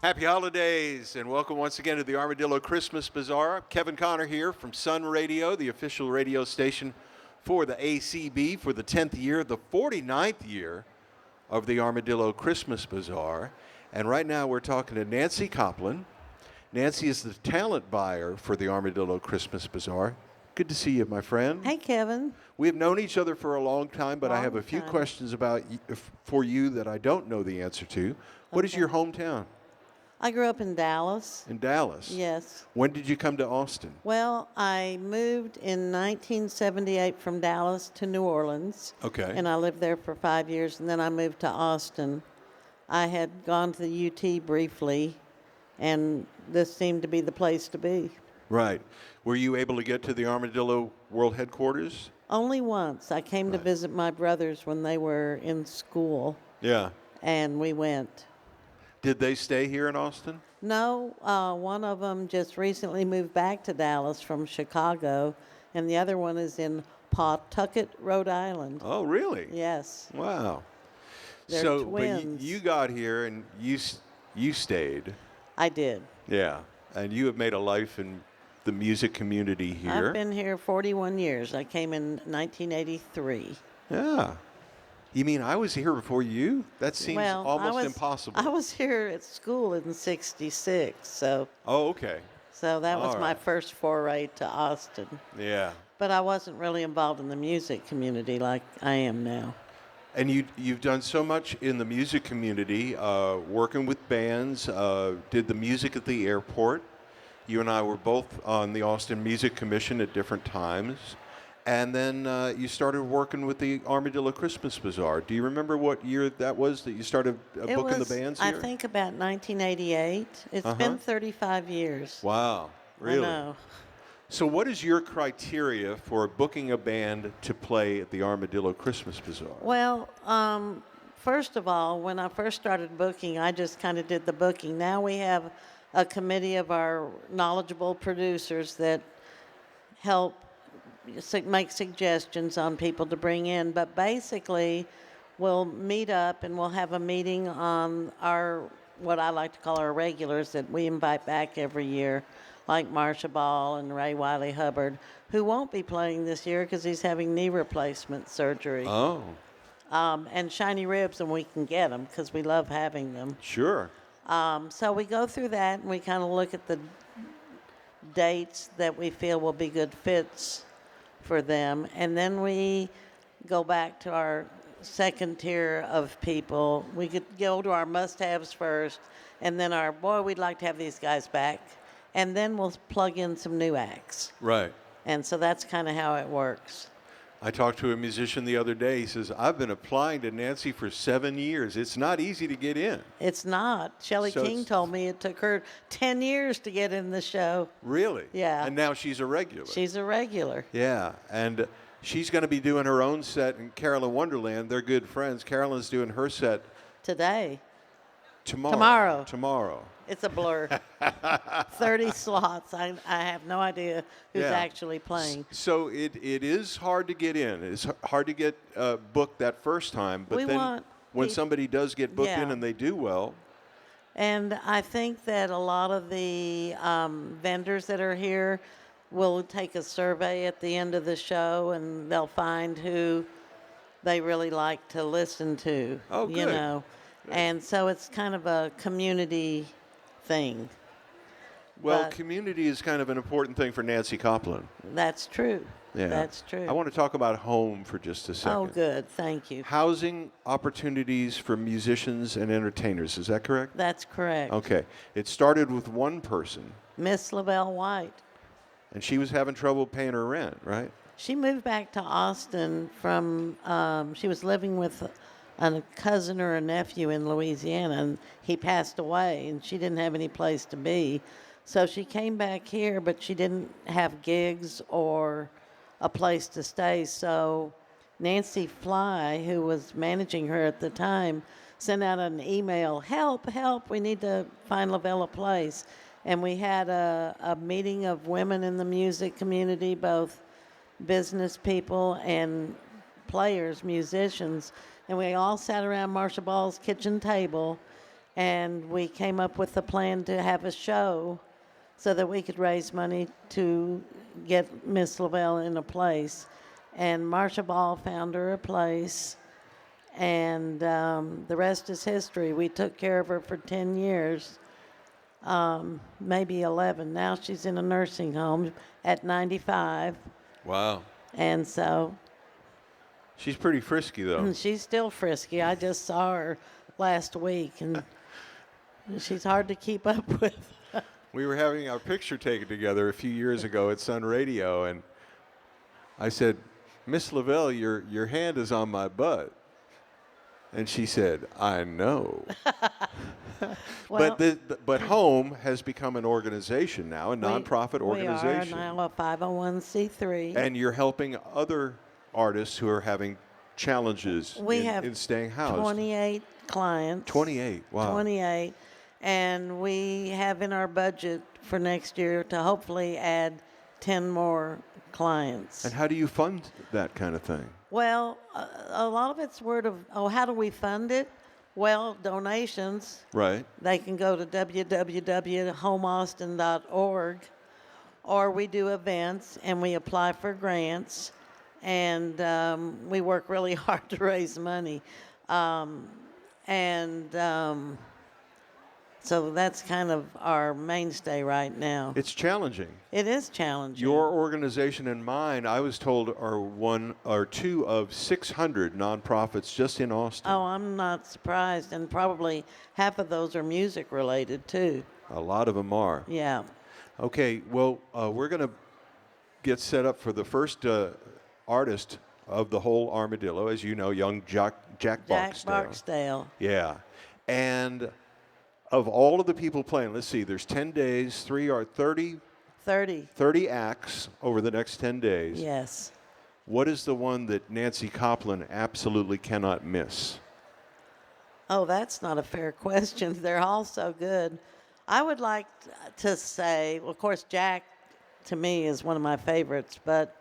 Happy holidays and welcome once again to the Armadillo Christmas Bazaar. Kevin Connor here from Sun Radio, the official radio station for the ACB for the 10th year, the 49th year of the Armadillo Christmas Bazaar. And right now we're talking to Nancy Coplin. Nancy is the talent buyer for the Armadillo Christmas Bazaar. Good to see you, my friend. Hey, Kevin. We have known each other for a long time, but I have a few time. questions for you that I don't know the answer to. What is Okay. your hometown? I grew up in Dallas. In Dallas? Yes. When did you come to Austin? Well, I moved in 1978 from Dallas to New Orleans. Okay. And I lived there for 5 years, and then I moved to Austin. I had gone to the UT briefly, and this seemed to be the place to be. Right. Were you able to get to the Armadillo World Headquarters? Only once. I came to Right. visit my brothers when they were in school, Yeah. and we went. Did they stay here in Austin? No, one of them just recently moved back to Dallas from Chicago, and the other one is in Pawtucket, Rhode Island. Oh, really? Yes, Wow. they're so, twins. but you got here and you stayed. I did. Yeah. And you have made a life in the music community here. I've been here 41 years. I came in 1983. Yeah. You mean I was here before you? That seems Well, almost impossible. I was here at school in '66, so Oh, okay. that was All my right. first foray to Austin. Yeah. But I wasn't really involved in the music community like I am now. And you've done so much in the music community, working with bands, did the music at the airport. You and I were both on the Austin Music Commission at different times. And then you started working with the Armadillo Christmas Bazaar. Do you remember what year that was that you started It booking was, the bands I here? think, about 1988. It's been 35 years. Wow, really? I know. So what is your criteria for booking a band to play at the Armadillo Christmas Bazaar? Well, first of all, when I first started booking, I just kind of did the booking. Now we have a committee of our knowledgeable producers that help make suggestions on people to bring in. But basically, we'll meet up and we'll have a meeting on our, what I like to call our regulars that we invite back every year, like Marsha Ball and Ray Wiley Hubbard, who won't be playing this year because he's having knee replacement surgery. Oh, And Shiny Ribs, and we can get them because we love having them. sure. So we go through that and we kind of look at the dates that we feel will be good fits for them. And then we go back to our second tier of people. We could go to our must-haves first, and then our, boy, we'd like to have these guys back. And then we'll plug in some new acts. Right. And so that's kind of how it works. I talked to a musician the other day. He says, I've been applying to Nancy for 7 years. It's not easy to get in. It's not. Shelley So King it's- told me it took her 10 years to get in the show. Really? Yeah. And now she's a regular. She's a regular. Yeah. And she's going to be doing her own set in Carolyn Wonderland. They're good friends. Carolyn's doing her set Today. tomorrow. Tomorrow. It's a blur. 30 slots. I have no idea who's Yeah. actually playing. So it is hard to get in. It's hard to get booked that first time. But We then want when peop- somebody does get booked in Yeah. and they do well, And I think that a lot of the vendors that are here will take a survey at the end of the show, and they'll find who they really like to listen to. Oh, You good. know, and so it's kind of a community thing. well, But- community is kind of an important thing for Nancy Coplin. That's true. Yeah. That's true. I want to talk about home for just a second. Oh, good. Thank you. Housing opportunities for musicians and entertainers. Is that correct? That's correct. Okay. It started with one person, Miss Lavelle White. and she was having trouble paying her rent, right? She moved back to Austin from, she was living with a cousin or a nephew in Louisiana, and he passed away, and she didn't have any place to be. So she came back here, but she didn't have gigs or a place to stay. So Nancy Fly, who was managing her at the time, sent out an email, help, help, we need to find Lavelle a place. And we had a meeting of women in the music community, both business people and players, musicians, and we all sat around Marsha Ball's kitchen table, and we came up with a plan to have a show so that we could raise money to get Miss Lavelle in a place. And Marcia Ball found her a place, and the rest is history. We took care of her for 10 years, maybe 11. Now she's in a nursing home at 95, Wow. and so She's pretty frisky, though. she's still frisky. I just saw her last week, and she's hard to keep up with. We were having our picture taken together a few years ago at Sun Radio, and I said, Miss Lavelle, your hand is on my butt. And she said, I know. Well, but Home has become an organization now, a nonprofit organization. We are now a 501c3. And you're helping other artists who are having challenges in staying housed. 28 clients. 28, wow. 28. And we have in our budget for next year to hopefully add 10 more clients. And how do you fund that kind of thing? Well, a lot of it's word of, how do we fund it? Well, donations. Right. They can go to www.homeaustin.org, or we do events and we apply for grants, and we work really hard to raise money. So that's kind of our mainstay right now. It's challenging. It is challenging. Your organization and mine, I was told, are one or two of 600 nonprofits just in Austin. Oh, I'm not surprised, and probably half of those are music related too. A lot of them are. Yeah. Okay, well, we're going to get set up for the first artist of the whole Armadillo, as you know, young Jack Barksdale. Yeah. And of all of the people playing, let's see, there's 10 days, 30 acts over the next 10 days. Yes. What is the one that Nancy Coplin absolutely cannot miss? Oh, that's not a fair question. They're all so good. I would like to say, well, of course, Jack, to me, is one of my favorites, but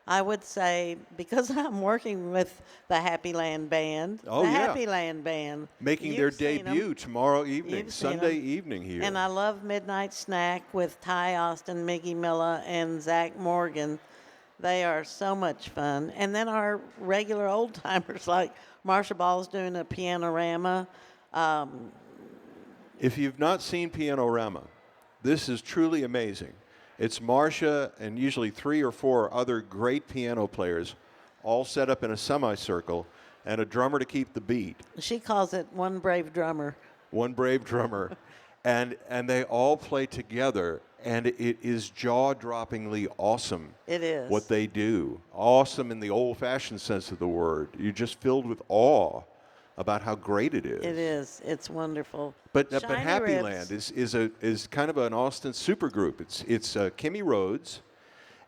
I would say, because I'm working with the Happy Land Band, Happy Land Band. Making their debut tomorrow evening, Sunday evening here. And I love Midnight Snack with Ty Austin, Miggy Miller, and Zach Morgan. They are so much fun. And then our regular old-timers, like Marcia Ball's doing a Pianorama. If you've not seen Pianorama, this is truly amazing. It's Marcia and usually 3 or 4 other great piano players all set up in a semicircle and a drummer to keep the beat. She calls it One Brave Drummer. One brave drummer. and they all play together, and it is jaw-droppingly awesome. It is. What they do. Awesome in the old-fashioned sense of the word. You're just filled with awe about how great it is. It is. It's wonderful. But Happy Land is kind of an Austin supergroup. It's Kimmy Rhodes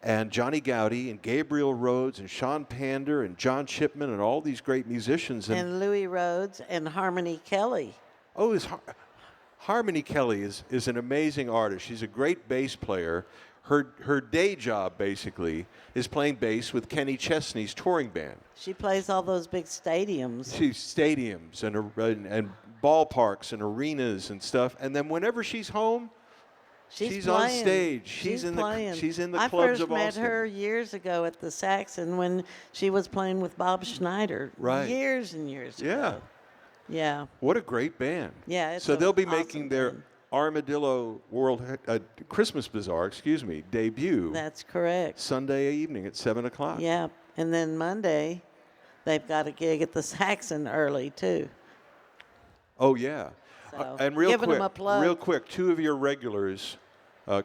and Johnny Gowdy and Gabriel Rhodes and Sean Pander and John Shipman and all these great musicians. And Louis Rhodes and Harmony Kelly. Oh, Harmony Kelly is an amazing artist. She's a great bass player. Her day job, basically, is playing bass with Kenny Chesney's touring band. She plays all those big stadiums. Stadiums and ballparks and arenas and stuff. And then whenever she's home, she's on stage. She's in the clubs of Austin. I first met her years ago at the Saxon when she was playing with Bob Schneider. Right. Years and years ago. Yeah. What a great band. Yeah. So they'll be making their Armadillo Christmas Bazaar, debut. That's correct. Sunday evening at 7 o'clock. Yeah. And then Monday, they've got a gig at the Saxon early, too. Oh, yeah. So, and giving them a plug. real quick, 2 of your regulars,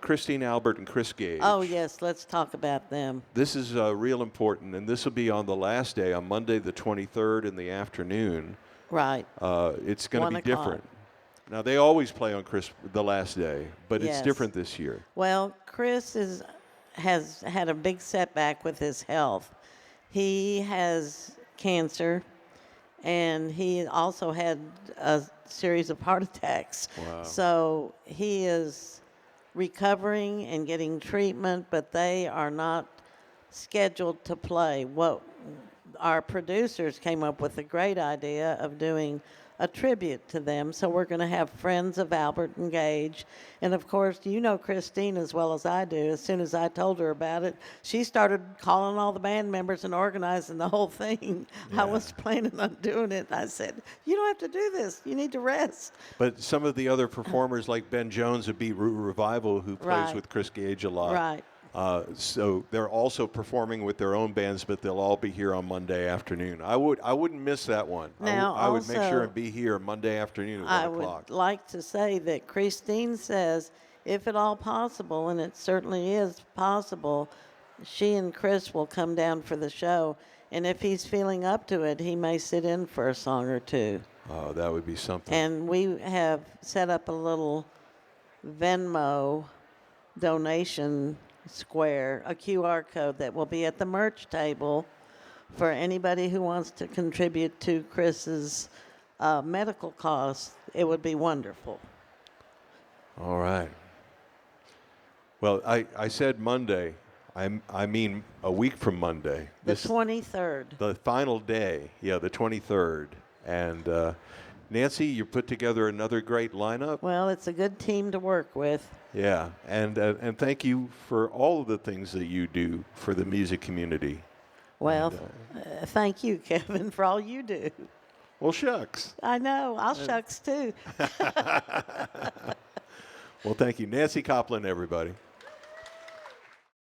Christine Albert and Chris Gage. Oh, yes. Let's talk about them. This is real important, and this will be on the last day, on Monday the 23rd in the afternoon. Right. It's going to be different. Now, they always play on the last day, but it's different this year. Well, Chris has had a big setback with his health. He has cancer, and he also had a series of heart attacks. Wow. So he is recovering and getting treatment, but they are not scheduled to play. Our producers came up with a great idea of doing a tribute to them. So we're going to have friends of Albert and Gage. And of course, you know Christine as well as I do. As soon as I told her about it, she started calling all the band members and organizing the whole thing. I was planning on doing it. I said, you don't have to do this. You need to rest. But some of the other performers, like Ben Jones of Beat Root Revival, who plays Right. with Chris Gage a lot. Right. So they're also performing with their own bands, but they'll all be here on Monday afternoon. I wouldn't miss that one. Now, I would make sure also, and be here Monday afternoon at 1 I o'clock. would like to say that Christine says, if at all possible, and it certainly is possible, she and Chris will come down for the show. And if he's feeling up to it, he may sit in for a song or two. Oh, that would be something. And we have set up a little Venmo donation square, a QR code that will be at the merch table for anybody who wants to contribute to Chris's medical costs. It would be wonderful. All right. Well, I said Monday. I mean a week from Monday. The 23rd. The final day. Yeah, the 23rd. And Nancy, you put together another great lineup. Well, it's a good team to work with. Yeah, and thank you for all of the things that you do for the music community. Well, thank you, Kevin, for all you do. Well, shucks. I know. I'll shucks, too. Well, thank you. Nancy Coplin, everybody.